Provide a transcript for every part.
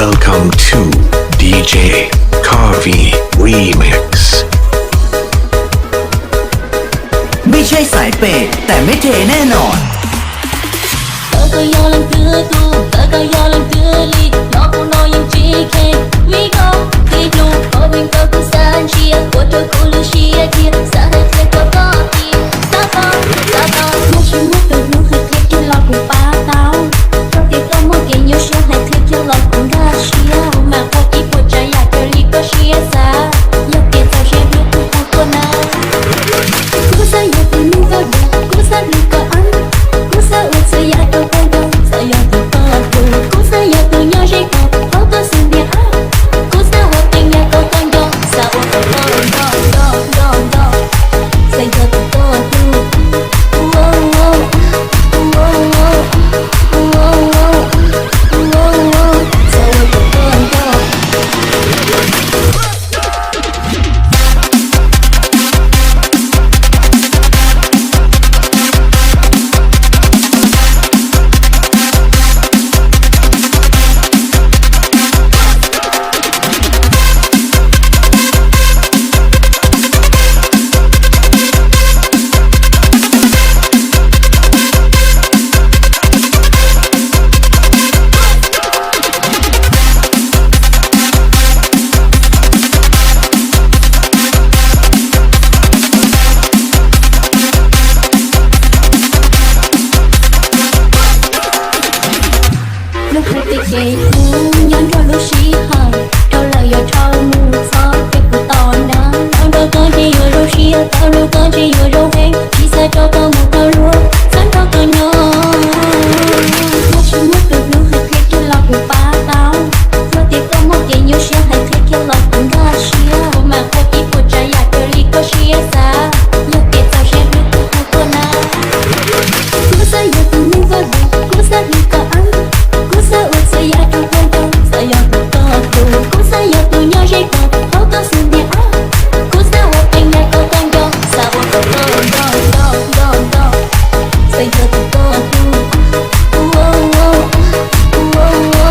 Welcome to DJ Coffee Remix ไม่ใช่สายเปย์แต่ไม่เทแน่นอนCó gió lần thứ tu, có gió lần thứ ly, nó cũng nói những chi kê. We go, we blue, có bên có cứ san chia, có cho cô lưu chia kia, xa hết hết có kia, xa to. Một chiếc mút được nước hết hết cho lọt cùng ba tao. Trong tiệc có một kiện nhiều siêu hết hết cho lọt cùng gà chia. Mà có ít một trái nhà cho ly có chia xa, dọc kia tao chia nước cùng không có nào. Cô xa nhà từ nước vào được, cô xa nước có ăn, cô xa ướt xa nhà đâu có đâu. Cô xa nhà từ nhỏ dây cọp, họ có xin điện áp. Cô xa hoạt tình nhà có con dò, xa ổ có con đo. Xây cho tụi con tu. Xa ổ có con đo. Lúc hai tay dây thương nhắn cho lúc xí hờ đâu lời giờ cho mù gió cái của tỏ nắng tao đâu có chỉ vừa đâu xí tao đâu có chỉ vừa đâu hết chỉ sẽ cho tao một tao luôn sáng tao tao nhớ một chiếc mút được nước hết hết cho lọt của ba tao rồi tiếc có một kiện nhiều xí hết hết cho lọt cùng gà xí mà có chỉ một trái nhà cho ly có xí xa lúc kia tao sẽ nước của không có nào cứ say giờ từ nước vào được cứ say đi cả ăn cô xa ướt xa nhà trong con đâu xa nhà từ con tu cô xa nhà từ nhỏ dây cọp họ có xin điện áp cô xa hoạt tình nhà có con dò xa ổ có con đo xây cho tụi con tu xa ổ tụi con đo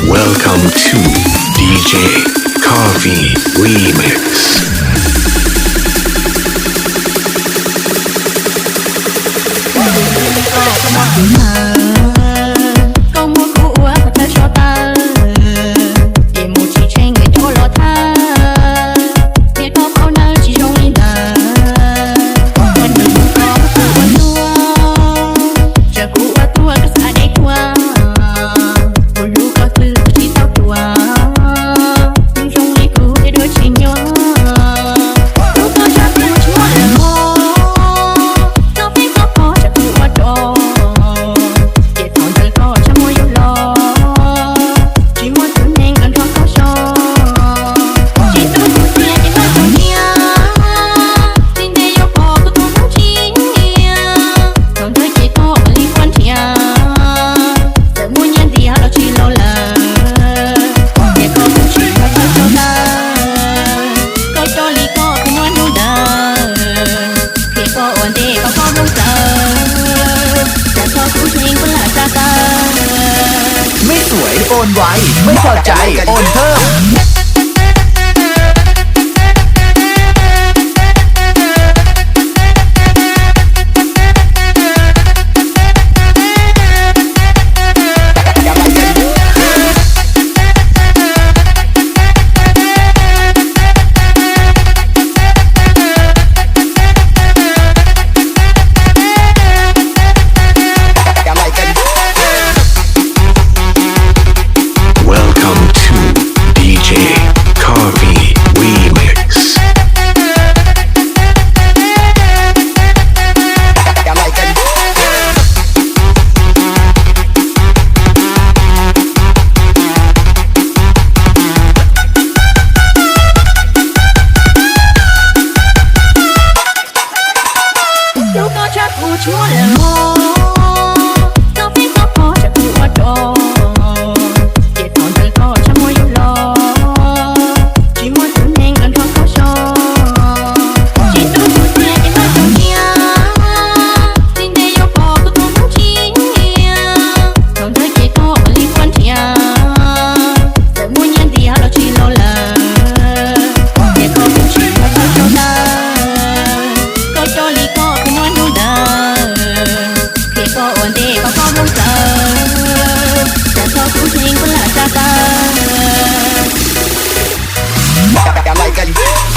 Welcome to DJ Coffee Remix có một cụ và theo cho ta để một chỉ tranh người cho lo tha để có bao nào chỉ trong linh ta quan điểm có quan đuaจะกูว่าตัวก็สาได้กว่ากูรู้ก็คือที่เท่าตัวถึงตรงนี้กูได้โดยชินยอกูก็ชอบกูชั่วเลยโอ้ก็ไม่ก็พอจะกูว่าดอเก็บของเธอก็ช่างมัวอยู่รอchỉ muốn tự nhiên cần cho có cho chỉ tôi tự nhiên để có cho nia xin để yêu bỏ tôi cũng không chi còn tôi chỉ có ở liên quan chia giờ muốn nhân đi nó chỉ lo là để có cũng chỉ là cho ta có cho lý có cũng nói đâu đã khi có ổn định có đông giờจะชอบผู้หญิงคนละตาตา ไม่สวยโอนไวไม่พอใจโอนเพิ่ม จะชอบผู้หญิงคนละจะตา อะไรกัน